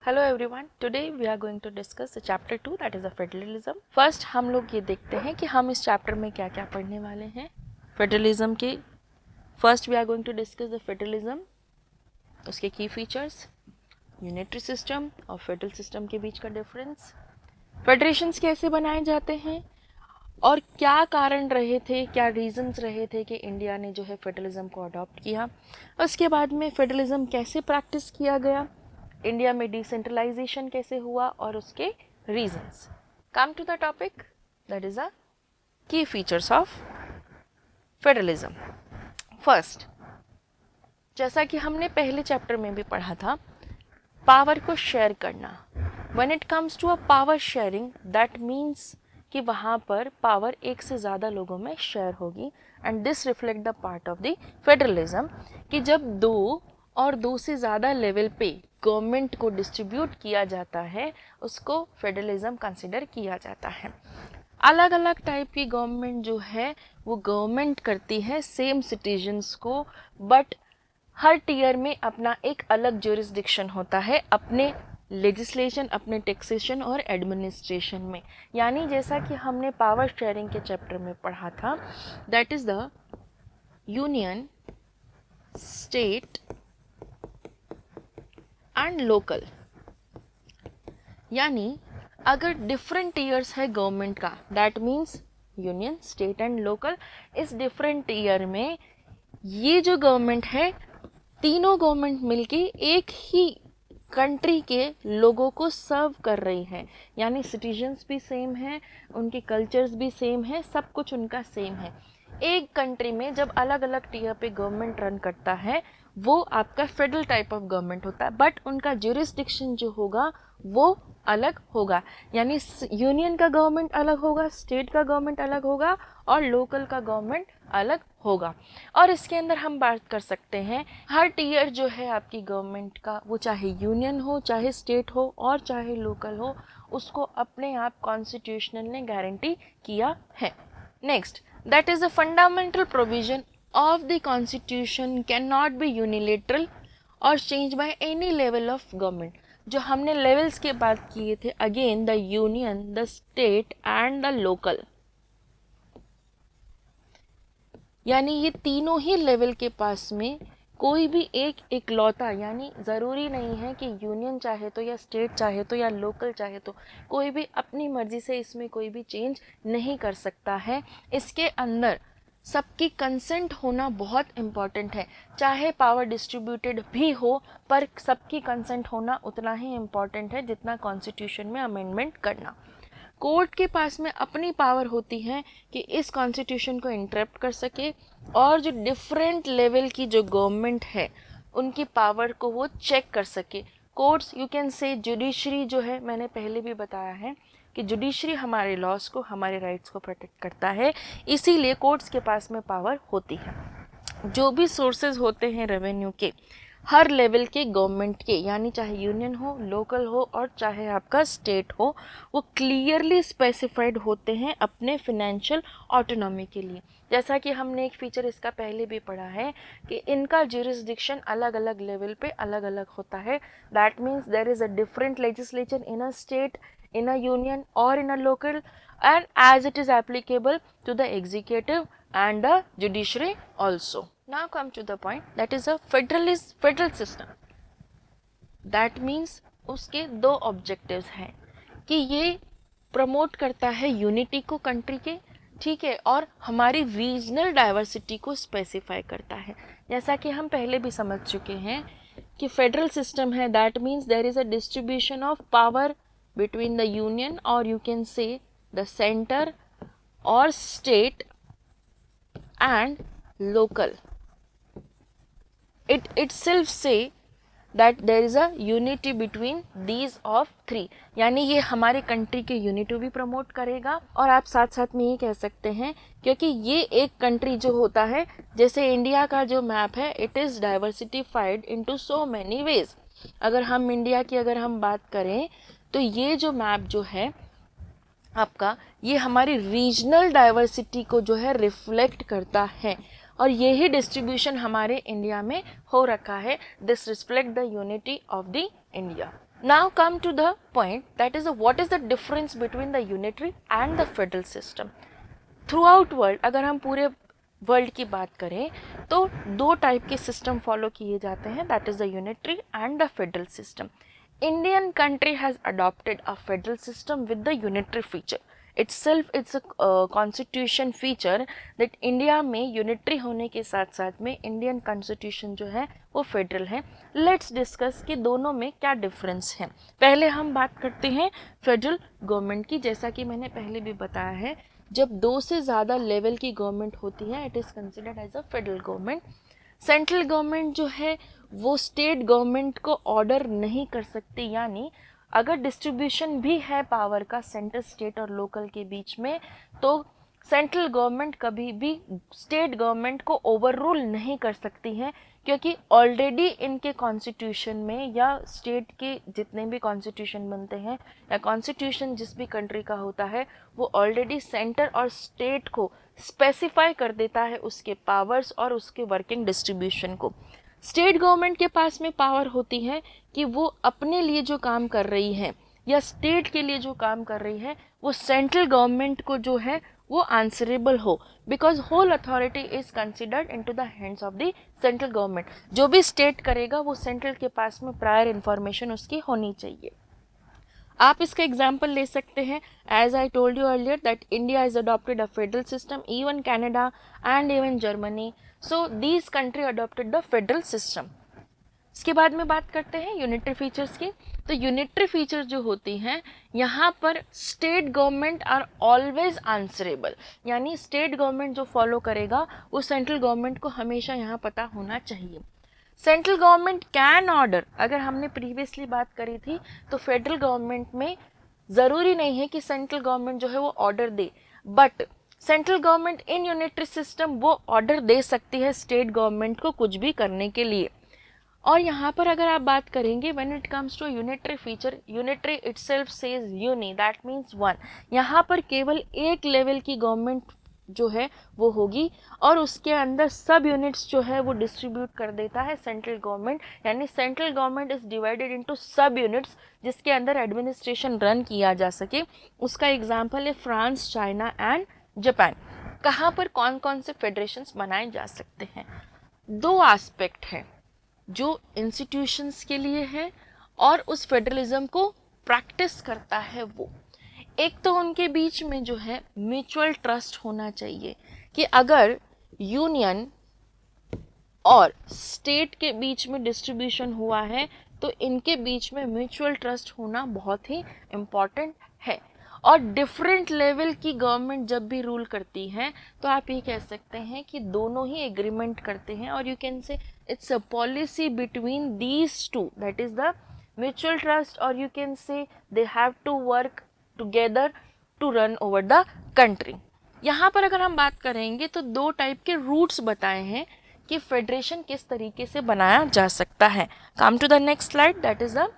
Hello everyone, today we are going to discuss chapter 2 that is a federalism. First हम लोग ये देखते हैं कि हम इस चैप्टर में क्या क्या पढ़ने वाले हैं। फेडरलिज्म के first we are going to discuss the federalism, उसके की फीचर्स, यूनिटरी सिस्टम और फेडरल सिस्टम के बीच का डिफरेंस, फेडरेशंस कैसे बनाए जाते हैं और क्या कारण रहे थे, क्या रीजंस रहे थे कि इंडिया ने जो है फेडरलिज्म को अडॉप्ट किया। उसके बाद में फेडरलिज्म कैसे प्रैक्टिस किया गया, इंडिया में डिसेंट्रलाइजेशन कैसे हुआ और उसके reasons. Come to the topic that is a key features of federalism. First, जैसा कि हमने पहले चैप्टर में भी पढ़ा था, पावर को शेयर करना। When it comes to a power sharing that means कि वहाँ पर पावर एक से ज़्यादा लोगों में शेयर होगी and this reflect the part of the federalism कि जब दो और दो से ज़्यादा लेवल पे गवर्नमेंट को डिस्ट्रीब्यूट किया जाता है उसको फेडरलिज्म कंसिडर किया जाता है। अलग अलग टाइप की गवर्नमेंट जो है वो गवर्नमेंट करती है सेम सिटीजन्स को, बट हर टीयर में अपना एक अलग ज्यूरिसडिक्शन होता है अपने लेजिस्लेशन, अपने टैक्सेशन और एडमिनिस्ट्रेशन में। यानी जैसा कि हमने पावर शेयरिंग के चैप्टर में पढ़ा था, that is the union, state and local. यानी अगर डिफरेंट ईयर्स है गवर्नमेंट का, that means union, state and local, इस डिफरेंट ईयर में ये जो गवर्नमेंट है, तीनों गवर्नमेंट मिलके एक ही कंट्री के लोगों को सर्व कर रही है। यानी सिटीजन्स भी सेम है, उनके कल्चर्स भी सेम है, सब कुछ उनका सेम है। एक कंट्री में जब अलग अलग टीयर पे गवर्नमेंट रन करता है वो आपका फेडरल टाइप ऑफ गवर्नमेंट होता है, बट उनका ज्यूरिसडिक्शन जो होगा वो अलग होगा। यानी यूनियन का गवर्नमेंट अलग होगा, स्टेट का गवर्नमेंट अलग होगा और लोकल का गवर्नमेंट अलग होगा। और इसके अंदर हम बात कर सकते हैं हर टीयर जो है आपकी गवर्नमेंट का, वो चाहे यूनियन हो, चाहे स्टेट हो और चाहे लोकल हो, उसको अपने आप कॉन्स्टिट्यूशनल ने गारंटी किया है। Next, that is a fundamental provision of the constitution cannot be unilateral or changed by any level of government। जो हमने लेवल्स के बात किए थे, again the union, the state and the local, यानी ये तीनों ही लेवल के पास में कोई भी एक इकलौता, यानी ज़रूरी नहीं है कि यूनियन चाहे तो या स्टेट चाहे तो या लोकल चाहे तो, कोई भी अपनी मर्जी से इसमें कोई भी चेंज नहीं कर सकता है। इसके अंदर सबकी कंसेंट होना बहुत इम्पॉर्टेंट है। चाहे पावर डिस्ट्रीब्यूटेड भी हो पर सबकी कंसेंट होना उतना ही इम्पॉर्टेंट है जितना कॉन्स्टिट्यूशन में अमेंडमेंट करना। कोर्ट के पास में अपनी पावर होती है कि इस कॉन्स्टिट्यूशन को इंटरप्ट कर सके और जो डिफरेंट लेवल की जो गवर्नमेंट है उनकी पावर को वो चेक कर सके। कोर्ट्स, यू कैन से जुडिशरी जो है, मैंने पहले भी बताया है कि जुडिशरी हमारे लॉज को, हमारे राइट्स को प्रोटेक्ट करता है, इसीलिए कोर्ट्स के पास में पावर होती है। जो भी सोर्सेज होते हैं रेवेन्यू के हर लेवल के गवर्नमेंट के, यानी चाहे यूनियन हो, लोकल हो और चाहे आपका स्टेट हो, वो क्लियरली स्पेसिफाइड होते हैं अपने फिनेंशियल ऑटोनॉमी के लिए। जैसा कि हमने एक फीचर इसका पहले भी पढ़ा है कि इनका ज्यूरिसडिक्शन अलग अलग लेवल पे अलग अलग होता है। That means there is a different legislature in a state, in a union or in a local, and as it is applicable to the executive and the judiciary also. Now come to the point, that is a federal system. That means उसके दो objectives हैं कि ये promote करता है unity को country के, ठीक है, और हमारी रीजनल डाइवर्सिटी को स्पेसिफाई करता है। जैसा कि हम पहले भी समझ चुके हैं कि फेडरल सिस्टम है, that means there is a distribution of power between the union or you can say the center or state and local. It itself say that there is a unity between these of three, यानी ये हमारे country के unity भी promote करेगा। और आप साथ साथ में ये कह सकते हैं क्योंकि ये एक कंट्री जो होता है, जैसे इंडिया का जो मैप है, it is diversified into so many ways. अगर हम इंडिया की अगर हम बात करें तो ये जो मैप जो है आपका, ये हमारी रीजनल डाइवर्सिटी को जो है रिफ्लेक्ट करता है और यही डिस्ट्रीब्यूशन हमारे इंडिया में हो रखा है। This reflect the unity of the India. Now come to the point, that is what is the difference between the unitary and the federal system. Throughout world, अगर हम पूरे वर्ल्ड की बात करें तो दो टाइप के सिस्टम फॉलो किए जाते हैं, that is the unitary and the federal system. Indian country has adopted a federal system with the unitary feature. Itself it's a constitution feature that India में unitary होने के साथ साथ में Indian constitution जो है वो federal है. Let's discuss कि दोनों में क्या difference है. पहले हम बात करते हैं federal government की. जैसा कि मैंने पहले भी बताया है, जब दो से ज़्यादा लेवल की गवर्नमेंट होती है it is considered as a federal government. Central government जो है वो स्टेट गवर्नमेंट को ऑर्डर नहीं कर सकती, यानी अगर डिस्ट्रीब्यूशन भी है पावर का सेंटर स्टेट और लोकल के बीच में तो सेंट्रल गवर्नमेंट कभी भी स्टेट गवर्नमेंट को ओवररूल नहीं कर सकती है, क्योंकि ऑलरेडी इनके कॉन्स्टिट्यूशन में या स्टेट के जितने भी कॉन्स्टिट्यूशन बनते हैं या कॉन्स्टिट्यूशन जिस भी कंट्री का होता है वो ऑलरेडी सेंटर और स्टेट को स्पेसिफाई कर देता है उसके पावर्स और उसके वर्किंग डिस्ट्रीब्यूशन को. स्टेट गवर्नमेंट के पास में पावर होती है कि वो अपने लिए जो काम कर रही है या स्टेट के लिए जो काम कर रही है वो सेंट्रल गवर्नमेंट को जो है वो आंसरेबल हो, because whole authority is considered into the hands of the central government. जो भी स्टेट करेगा वो सेंट्रल के पास में प्रायर इन्फॉर्मेशन उसकी होनी चाहिए. आप इसका एग्जाम्पल ले सकते हैं, as I told you earlier that India is adopted a federal system, even Canada and even Germany. So these country adopted the federal system. इसके बाद में बात करते हैं यूनिटरी फीचर्स की. तो यूनिटरी फीचर्स जो होती हैं यहाँ पर state government are always answerable, यानी स्टेट गवर्नमेंट जो फॉलो करेगा वो सेंट्रल गवर्नमेंट को हमेशा यहाँ पता होना चाहिए. सेंट्रल गवर्नमेंट कैन ऑर्डर, अगर हमने प्रीवियसली बात करी थी तो फेडरल गवर्नमेंट में ज़रूरी नहीं है कि सेंट्रल गवर्नमेंट जो है वो order they, but central government in unitary system वो ऑर्डर दे सकती है स्टेट गवर्नमेंट को कुछ भी करने के लिए. और यहाँ पर अगर आप बात करेंगे when it comes to unitary feature, unitary itself says uni, that means one. यहाँ पर केवल एक लेवल की गवर्नमेंट जो है वो होगी और उसके अंदर सब यूनिट्स जो है वो डिस्ट्रीब्यूट कर देता है सेंट्रल गवर्नमेंट, यानी central government is divided into सब यूनिट्स जिसके अंदर एडमिनिस्ट्रेशन रन किया जा सके. उसका एग्जांपल है फ्रांस, चाइना एंड जापान. कहाँ पर कौन कौन से फेडरेशंस बनाए जा सकते हैं? दो एस्पेक्ट हैं जो इंस्टीट्यूशंस के लिए है और उस फेडरलिज्म को प्रैक्टिस करता है वो. एक तो उनके बीच में जो है म्यूचुअल ट्रस्ट होना चाहिए कि अगर यूनियन और स्टेट के बीच में डिस्ट्रीब्यूशन हुआ है तो इनके बीच में म्यूचुअल ट्रस्ट होना बहुत ही इम्पॉर्टेंट है. और डिफरेंट लेवल की गवर्नमेंट जब भी रूल करती है तो आप ये कह सकते हैं कि दोनों ही एग्रीमेंट करते हैं और you can say it's a policy between these two, that is the mutual trust, और you can say they have to work together to run over the country. यहाँ पर अगर हम बात करेंगे तो दो टाइप के रूट्स बताए हैं कि फेडरेशन किस तरीके से बनाया जा सकता है. Come to the next slide, that is the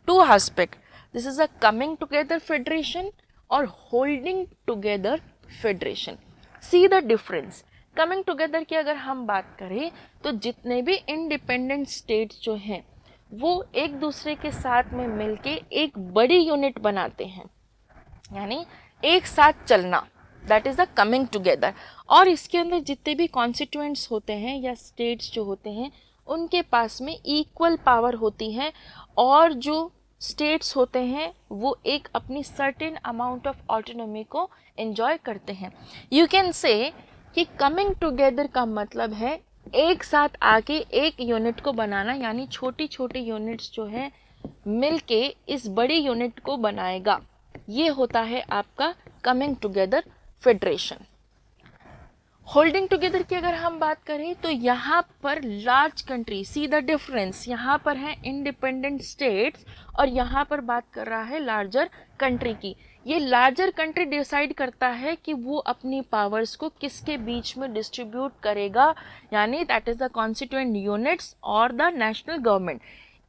two aspect. This is a coming together federation और holding together federation. See the difference. Coming together की अगर हम बात करें तो जितने भी इंडिपेंडेंट स्टेट्स जो हैं वो एक दूसरे के साथ में मिलके एक बड़ी यूनिट बनाते हैं, यानी एक साथ चलना, that is the coming together. और इसके अंदर जितने भी कॉन्स्टिट्यूएंट्स होते हैं या स्टेट्स जो होते हैं उनके पास में इक्वल पावर होती है और जो स्टेट्स होते हैं वो एक अपनी सर्टेन अमाउंट ऑफ ऑटोनॉमी को एंजॉय करते हैं. यू कैन से कि कमिंग टुगेदर का मतलब है एक साथ आके एक यूनिट को बनाना, यानी छोटी छोटी यूनिट्स जो है मिलके इस बड़ी यूनिट को बनाएगा. ये होता है आपका coming together federation. Holding together की अगर हम बात करें तो यहाँ पर large country, C the difference, यहाँ पर है इंडिपेंडेंट स्टेट्स और यहाँ पर बात कर रहा है लार्जर कंट्री की. ये लार्जर कंट्री डिसाइड करता है कि वो अपनी पावर्स को किसके बीच में डिस्ट्रीब्यूट करेगा, यानी that is the constituent units और द नेशनल गवर्नमेंट.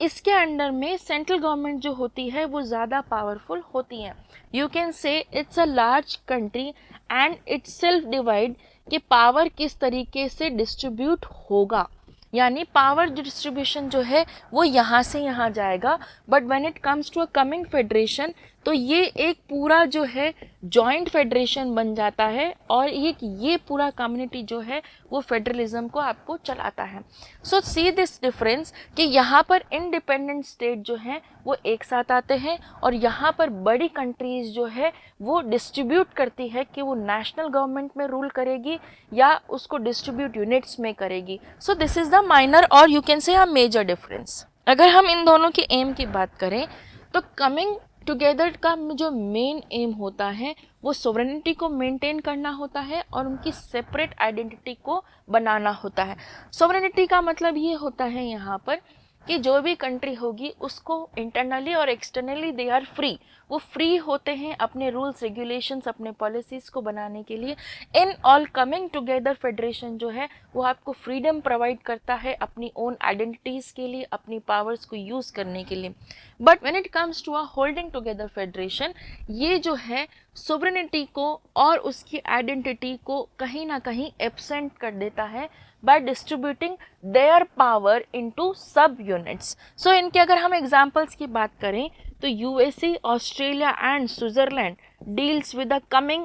इसके अंडर में सेंट्रल गवर्नमेंट जो होती है वो ज़्यादा पावरफुल होती हैं. You can say it's a large country and it's self divide कि पावर किस तरीके से डिस्ट्रीब्यूट होगा. यानी पावर डिस्ट्रीब्यूशन जो है वो यहाँ से यहाँ जाएगा। But when it comes to a coming federation तो ये एक पूरा जो है जॉइंट फेडरेशन बन जाता है और ये पूरा कम्युनिटी जो है वो फेडरलिज्म को आपको चलाता है। सो सी दिस डिफरेंस कि यहाँ पर इंडिपेंडेंट स्टेट जो हैं वो एक साथ आते हैं और यहाँ पर बड़ी कंट्रीज़ जो है वो डिस्ट्रीब्यूट करती है कि वो नेशनल गवर्नमेंट में रूल करेगी या उसको डिस्ट्रीब्यूट यूनिट्स में करेगी। So this is the minor और you can say a major difference. अगर हम इन दोनों के एम की बात करें तो कमिंग टुगेदर का जो मेन एम होता है वो सोवरेनिटी को मेंटेन करना होता है और उनकी सेपरेट आइडेंटिटी को बनाना होता है। सोवरेनिटी का मतलब ये होता है यहाँ पर कि जो भी कंट्री होगी उसको इंटरनली और एक्सटर्नली दे आर फ्री, वो फ्री होते हैं अपने रूल्स रेगुलेशंस अपने पॉलिसीज़ को बनाने के लिए। In all coming together federation जो है वो आपको फ्रीडम प्रोवाइड करता है अपनी ओन आइडेंटिटीज़ के लिए, अपनी पावर्स को यूज़ करने के लिए। But when it comes to a holding together federation, ये जो है सोवरेनिटी को और उसकी आइडेंटिटी को कहीं ना कहीं एब्सेंट कर देता है by distributing their power into सब units। So इनके अगर हम एग्जाम्पल्स की बात करें तो USA, Australia and Switzerland deals with the coming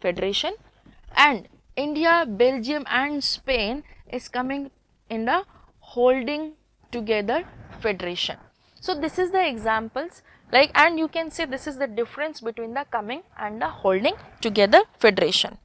federation and India, Belgium and Spain is coming in the holding together federation. So this is the examples, like, and you can say this is the difference between the coming and the holding together federation.